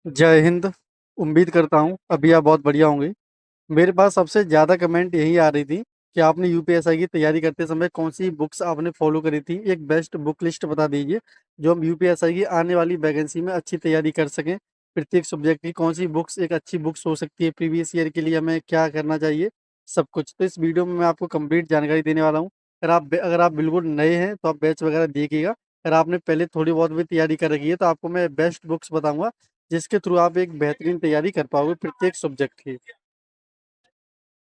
जय हिंद। उम्मीद करता हूँ अभी आप बहुत बढ़िया होंगे। मेरे पास सबसे ज़्यादा कमेंट यही आ रही थी कि आपने यूपीएसआई की तैयारी करते समय कौन सी बुक्स आपने फॉलो करी थी। एक बेस्ट बुक लिस्ट बता दीजिए जो हम यूपीएसआई की आने वाली वैकेंसी में अच्छी तैयारी कर सकें। प्रत्येक सब्जेक्ट की कौन सी बुक्स एक अच्छी बुक्स हो सकती है, प्रीवियस ईयर के लिए हमें क्या करना चाहिए, सब कुछ। तो इस वीडियो में मैं आपको कंप्लीट जानकारी देने वाला हूँ। अगर आप बिल्कुल नए हैं तो आप बैच वगैरह देखिएगा। अगर आपने पहले थोड़ी बहुत भी तैयारी कर रखी है तो आपको मैं बेस्ट बुक्स बताऊंगा जिसके थ्रू आप एक बेहतरीन तैयारी कर पाओगे प्रत्येक सब्जेक्ट की।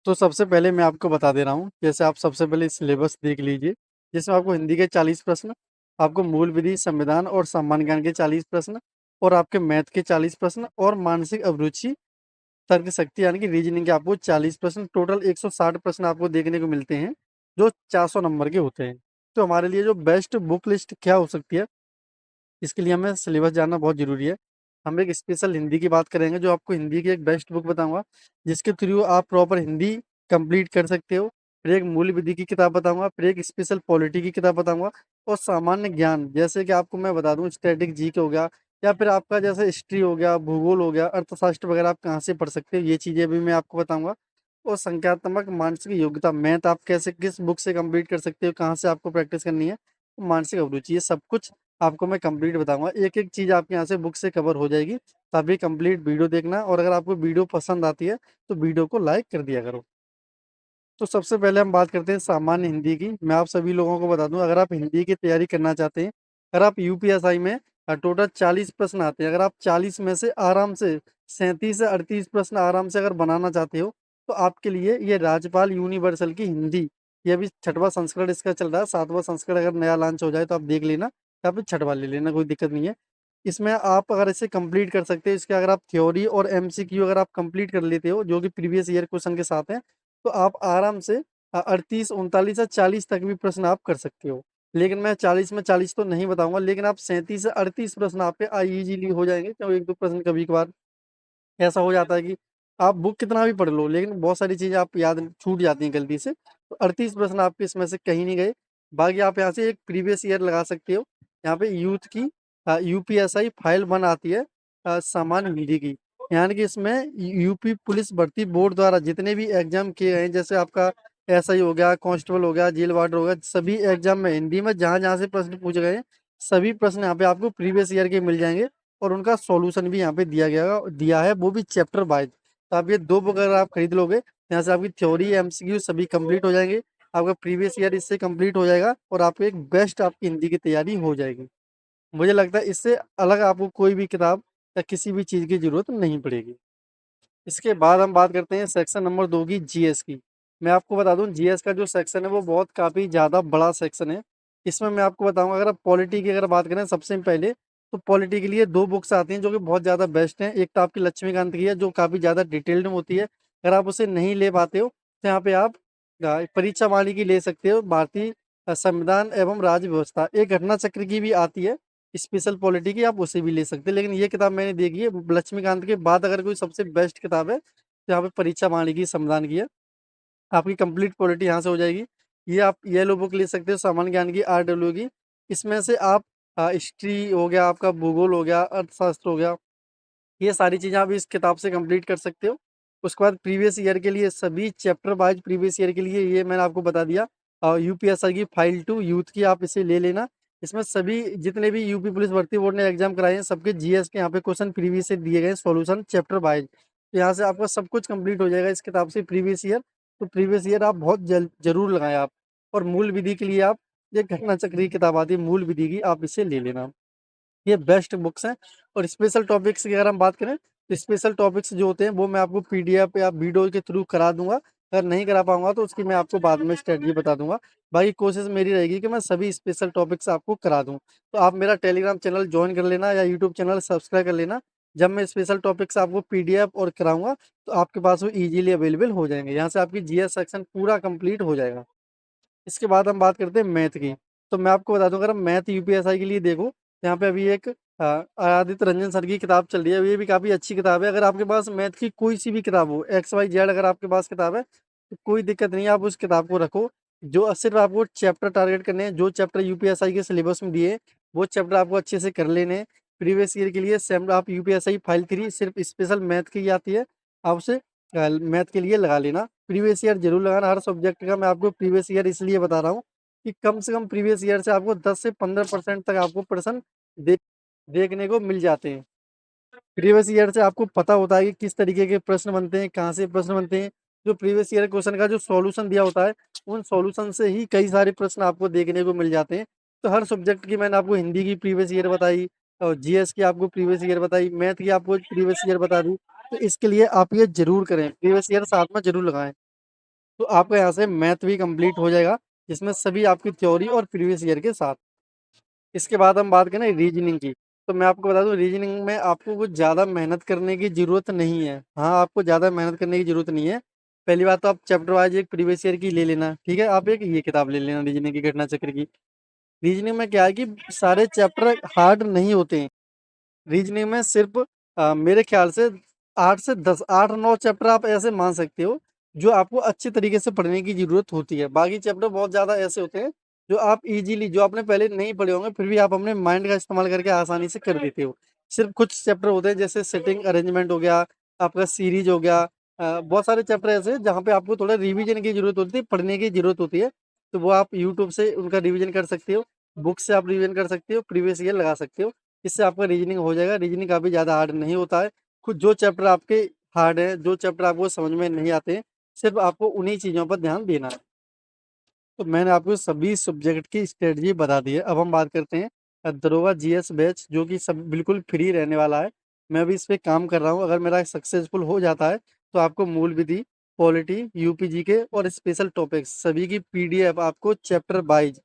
तो सबसे पहले मैं आपको बता दे रहा हूँ, जैसे आप सबसे पहले सिलेबस देख लीजिए जिसमें आपको हिंदी के 40 प्रश्न, आपको मूल विधि, संविधान और सामान्य ज्ञान के 40 प्रश्न, और आपके मैथ के 40 प्रश्न, और मानसिक अभिरुचि, तर्क शक्ति यानी कि रीजनिंग के आपको 40 प्रश्न, टोटल 160 प्रश्न आपको देखने को मिलते हैं जो 400 नंबर के होते हैं। तो हमारे लिए जो बेस्ट बुक लिस्ट क्या हो सकती है, इसके लिए हमें सिलेबस जानना बहुत जरूरी है। हम एक स्पेशल हिंदी की बात करेंगे, जो आपको हिंदी की एक बेस्ट बुक बताऊंगा जिसके थ्रू आप प्रॉपर हिंदी कंप्लीट कर सकते हो। फिर एक मूल विधि की किताब बताऊंगा, फिर एक स्पेशल पॉलिटी की किताब बताऊंगा, और सामान्य ज्ञान जैसे कि आपको मैं बता दूं स्टैटिक जी के हो गया, या फिर आपका जैसे हिस्ट्री हो गया, भूगोल हो गया, अर्थशास्त्र वगैरह आप कहाँ से पढ़ सकते हो, ये चीजें भी मैं आपको बताऊंगा। और संख्यात्मक मानसिक योग्यता मैथ आप कैसे किस बुक से कंप्लीट कर सकते हो, कहाँ से आपको प्रैक्टिस करनी है, मानसिक अभिरुचि, ये सब कुछ आपको मैं कंप्लीट बताऊंगा। एक एक चीज आपके यहाँ से बुक से कवर हो जाएगी। तभी कंप्लीट वीडियो देखना, और अगर आपको वीडियो पसंद आती है तो वीडियो को लाइक कर दिया करो। तो सबसे पहले हम बात करते हैं सामान्य हिंदी की। मैं आप सभी लोगों को बता दूं, अगर आप हिंदी की तैयारी करना चाहते हैं, अगर आप यूपीएसआई में टोटल 40 प्रश्न आते हैं, अगर आप 40 में से आराम से 37 से 38 प्रश्न आराम से अगर बनाना चाहते हो, तो आपके लिए ये राज्यपाल यूनिवर्सल की हिंदी, ये अभी छठवां संस्करण इसका चल रहा है। सातवां संस्करण अगर नया लॉन्च हो जाए तो आप देख लेना, या फिर छठवां ले लेना, कोई दिक्कत नहीं है। इसमें आप अगर इसे कंप्लीट कर सकते हो, इसके अगर आप थ्योरी और एमसीक्यू अगर आप कंप्लीट कर लेते हो जो कि प्रीवियस ईयर क्वेश्चन के साथ हैं, तो आप आराम से 38 39 या 40 तक भी प्रश्न आप कर सकते हो। लेकिन मैं 40 में 40 तो नहीं बताऊंगा, लेकिन आप 37 से 38 प्रश्न आप पे इजीली हो जाएंगे, क्योंकि एक दो प्रश्न कभी कभार ऐसा हो जाता है कि आप बुक कितना भी पढ़ लो लेकिन बहुत सारी चीजें आप याद छूट जाती हैं गलती से। तो 38 प्रश्न आपके इसमें से कहीं नहीं गए। बाकी आप यहाँ से एक प्रीवियस ईयर लगा सकते हो। यहाँ पे यूथ की यूपीएसआई फाइल 1 आती है, सामान्य हिंदी की। यानी कि इसमें यूपी पुलिस भर्ती बोर्ड द्वारा जितने भी एग्जाम किए गए हैं, जैसे आपका एसआई हो गया, कांस्टेबल हो गया, जेल वार्डर हो गया, सभी एग्जाम में हिंदी में जहां जहां से प्रश्न पूछे गए हैं, सभी प्रश्न यहाँ पे आपको प्रीवियस ईयर के मिल जाएंगे। और उनका सॉल्यूशन भी यहाँ पे दिया है, वो भी चैप्टर वाइज। तो आप ये दो बुक अगर आप खरीद लोगे, यहाँ से आपकी थ्योरी एमसीक्यू सभी कंप्लीट हो जाएंगे, आपका प्रीवियस ईयर इससे कंप्लीट हो जाएगा, और आपको एक बेस्ट आपकी हिंदी की तैयारी हो जाएगी। मुझे लगता है इससे अलग आपको कोई भी किताब या किसी भी चीज की जरूरत नहीं पड़ेगी। इसके बाद हम बात करते हैं सेक्शन नंबर 2 की, जीएस की। मैं आपको बता दूं जीएस का जो सेक्शन है वो बहुत काफी ज्यादा बड़ा सेक्शन है। इसमें मैं आपको बताऊंगा, अगर आप पॉलिटी की अगर बात करें सबसे पहले, तो पॉलिटी के लिए दो बुक्स आती हैं जो कि बहुत ज्यादा बेस्ट हैं। एक तो आपकी लक्ष्मीकांत की है जो काफी ज्यादा डिटेल्ड में होती है। अगर आप उसे नहीं ले पाते हो तो यहाँ पे आप परीक्षा वाणी की ले सकते हो, भारतीय संविधान एवं राज्य व्यवस्था। एक घटना चक्र की भी आती है स्पेशल पॉलिटी की, आप उसे भी ले सकते हैं। लेकिन ये किताब मैंने देखी है, लक्ष्मीकांत के बाद अगर कोई सबसे बेस्ट किताब है तो यहाँ पे परीक्षा वाणी की, संविधान की है। आपकी कंप्लीट पॉलिटी यहाँ से हो जाएगी। ये आप येलो बुक ले सकते हो, सामान्य ज्ञान की, आरडब्ल्यू की। इसमें से आप हिस्ट्री हो गया, आपका भूगोल हो गया, अर्थशास्त्र हो गया, ये सारी चीजें आप इस किताब से कंप्लीट कर सकते हो। उसके बाद प्रीवियस ईयर के लिए सभी चैप्टर वाइज प्रीवियस ईयर के लिए ये मैंने आपको बता दिया। और यूपीएसआई की फाइल 2 यूथ की, आप इसे ले लेना। इसमें सभी जितने भी यूपी पुलिस भर्ती बोर्ड ने एग्जाम कराए हैं सबके जीएस के यहाँ पे क्वेश्चन प्रीवियस से दिए गए, सॉल्यूशन चैप्टर वाइज। तो यहाँ से आपका सब कुछ कंप्लीट हो जाएगा इस किताब से प्रीवियस ईयर। तो प्रीवियस ईयर आप बहुत जरूर लगाएं आप। और मूल विधि के लिए आप, ये घटना चक्री किताब आती है मूल विधि की, आप इसे ले लेना। ये बेस्ट बुक्स हैं। और स्पेशल टॉपिक्स की अगर हम बात करें, तो स्पेशल टॉपिक्स जो होते हैं वो मैं आपको पीडीएफ या वीडियो के थ्रू करा दूंगा। अगर नहीं करा पाऊंगा तो उसकी मैं आपको बाद में स्ट्रेटजी बता दूंगा। बाकी कोशिश मेरी रहेगी कि मैं सभी स्पेशल टॉपिक्स आपको करा दूं। तो आप मेरा टेलीग्राम चैनल ज्वाइन कर लेना या यूट्यूब चैनल सब्सक्राइब कर लेना। जब मैं स्पेशल टॉपिक्स आपको पीडीएफ और कराऊंगा तो आपके पास वो इजीली अवेलेबल हो जाएंगे। यहाँ से आपकी जीएस सेक्शन पूरा कंप्लीट हो जाएगा। इसके बाद हम बात करते हैं मैथ की। तो मैं आपको बता दूं, अगर हम मैथ यूपीएसआई के लिए देखो, यहाँ पे अभी एक आदित्य रंजन सर की किताब चल रही है, ये भी काफी अच्छी किताब है। अगर आपके पास मैथ की कोई सी भी किताब हो, एक्स वाई जेड, अगर आपके पास किताब है तो कोई दिक्कत नहीं है, आप उस किताब को रखो। जो सिर्फ आपको चैप्टर टारगेट करने हैं, जो चैप्टर यूपीएसआई के सिलेबस में दिए हैं, वो चैप्टर आपको अच्छे से कर लेने हैं। प्रीवियस ईयर के लिए सेम आप यूपीएसआई फाइल 3 सिर्फ स्पेशल मैथ की आती है, आप उसे मैथ के लिए लगा लेना। प्रीवियस ईयर जरूर लगाना हर सब्जेक्ट का। मैं आपको प्रीवियस ईयर इसलिए बता रहा हूँ कि कम से कम प्रीवियस ईयर से आपको 10 से 15% तक आपको प्रश्न देखने को मिल जाते हैं। प्रीवियस ईयर से आपको पता होता है कि किस तरीके के प्रश्न बनते हैं, कहाँ से प्रश्न बनते हैं। जो प्रीवियस ईयर क्वेश्चन का जो सॉल्यूशन दिया होता है, उन सॉल्यूशन से ही कई सारे प्रश्न आपको देखने को मिल जाते हैं। तो हर सब्जेक्ट की मैंने आपको हिंदी की प्रीवियस ईयर बताई और जीएस की आपको प्रीवियस ईयर बताई, मैथ की आपको प्रीवियस ईयर बता दी। तो इसके लिए आप ये जरूर करें, प्रीवियस ईयर साथ में जरूर लगाएं। तो आपका यहाँ से मैथ भी कंप्लीट हो जाएगा, जिसमें सभी आपकी थ्योरी और प्रीवियस ईयर के साथ। इसके बाद हम बात करें रीजनिंग की। तो मैं आपको बता दूं, रीजनिंग में आपको कुछ ज़्यादा मेहनत करने की ज़रूरत नहीं है। हाँ, आपको ज़्यादा मेहनत करने की ज़रूरत नहीं है। पहली बात तो आप चैप्टर वाइज एक प्रीवियस ईयर की ले लेना, ठीक है। आप एक ये किताब ले लेना रीजनिंग की, घटना चक्र की। रीजनिंग में क्या है कि सारे चैप्टर हार्ड नहीं होते हैं। रीजनिंग में सिर्फ मेरे ख्याल से 8 से 10, 8-9 चैप्टर आप ऐसे मान सकते हो जो आपको अच्छे तरीके से पढ़ने की जरूरत होती है। बाकी चैप्टर बहुत ज़्यादा ऐसे होते हैं जो आप इजीली, जो आपने पहले नहीं पढ़े होंगे फिर भी आप अपने माइंड का इस्तेमाल करके आसानी से कर देते हो। सिर्फ कुछ चैप्टर होते हैं जैसे सेटिंग अरेंजमेंट हो गया, आपका सीरीज हो गया। बहुत सारे चैप्टर ऐसे हैं जहाँ पे आपको थोड़ा रिवीजन की जरूरत होती है, पढ़ने की जरूरत होती है। तो वो आप यूट्यूब से उनका रिवीजन कर सकते हो, बुक से आप रिवीजन कर सकते हो, प्रीवियस ईयर लगा सकते हो। इससे आपका रीजनिंग हो जाएगा। रीजनिंग काफ़ी ज़्यादा हार्ड नहीं होता है। कुछ जो चैप्टर आपके हार्ड है, जो चैप्टर आपको समझ में नहीं आते हैं, सिर्फ आपको उन्हीं चीज़ों पर ध्यान देना है। तो मैंने आपको सभी सब्जेक्ट की स्ट्रेटजी बता दी है। अब हम बात करते हैं दरोगा जीएस बैच, जो कि सब बिल्कुल फ्री रहने वाला है। मैं अभी इस पे काम कर रहा हूँ। अगर मेरा सक्सेसफुल हो जाता है तो आपको मूल विधि, पॉलिटी, यूपीजी के और स्पेशल टॉपिक्स सभी की पीडीएफ आपको chapter wise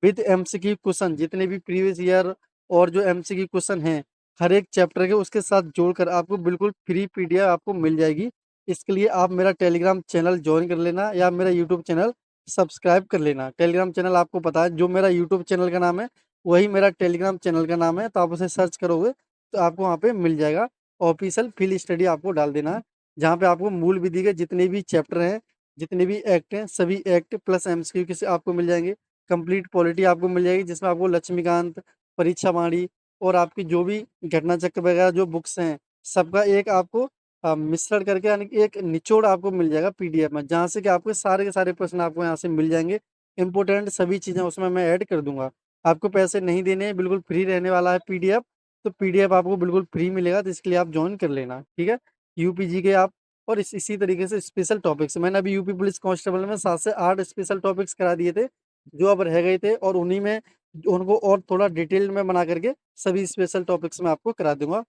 with MCQ question, जितने भी प्रीवियस ईयर और जो एमसीक्यू क्वेश्चन हैं हर एक चैप्टर के, उसके साथ जोड़कर आपको बिल्कुल फ्री पीडीएफ आपको मिल जाएगी। इसके लिए आप मेरा टेलीग्राम चैनल ज्वाइन कर लेना या मेरा यूट्यूब चैनल सब्सक्राइब कर लेना। टेलीग्राम चैनल आपको पता है, जो मेरा यूट्यूब चैनल का नाम है वही मेरा टेलीग्राम चैनल का नाम है। तो आप उसे सर्च करोगे तो आपको वहाँ पे मिल जाएगा। ऑफिशियल फील्ड स्टडी आपको डाल देना है, जहाँ पे आपको मूल विधि के जितने भी चैप्टर हैं, जितने भी एक्ट हैं, सभी एक्ट प्लस एमसीक्यू के आपको मिल जाएंगे। कंप्लीट पॉलिटी आपको मिल जाएगी, जिसमें आपको लक्ष्मीकांत, परीक्षा वाणी और आपकी जो भी घटना चक्र वगैरह जो बुक्स हैं, सबका एक आपको मिश्रण करके, यानी कि एक निचोड़ आपको मिल जाएगा पीडीएफ में, जहाँ से कि आपके सारे के सारे प्रश्न आपको यहाँ से मिल जाएंगे। इंपोर्टेंट सभी चीज़ें उसमें मैं ऐड कर दूंगा। आपको पैसे नहीं देने हैं, बिल्कुल फ्री रहने वाला है पीडीएफ। तो पीडीएफ आपको बिल्कुल फ्री मिलेगा, तो इसके लिए आप ज्वाइन कर लेना, ठीक है। यूपीजी के आप और इसी तरीके से स्पेशल टॉपिक्स मैंने अभी यूपी पुलिस कांस्टेबल में 7 से 8 स्पेशल टॉपिक्स करा दिए थे, जो अब रह गए थे, और उन्हीं में उनको और थोड़ा डिटेल में बना करके सभी स्पेशल टॉपिक्स में आपको करा दूंगा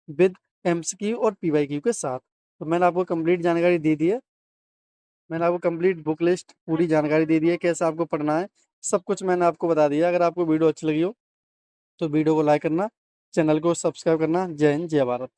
विद एमसीक्यू और पीवाईक्यू के साथ। तो मैंने आपको कंप्लीट जानकारी दे दी है। मैंने आपको कंप्लीट बुक लिस्ट पूरी जानकारी दे दी है, कैसे आपको पढ़ना है, सब कुछ मैंने आपको बता दिया। अगर आपको वीडियो अच्छी लगी हो तो वीडियो को लाइक करना, चैनल को सब्सक्राइब करना। जय हिंद, जय भारत।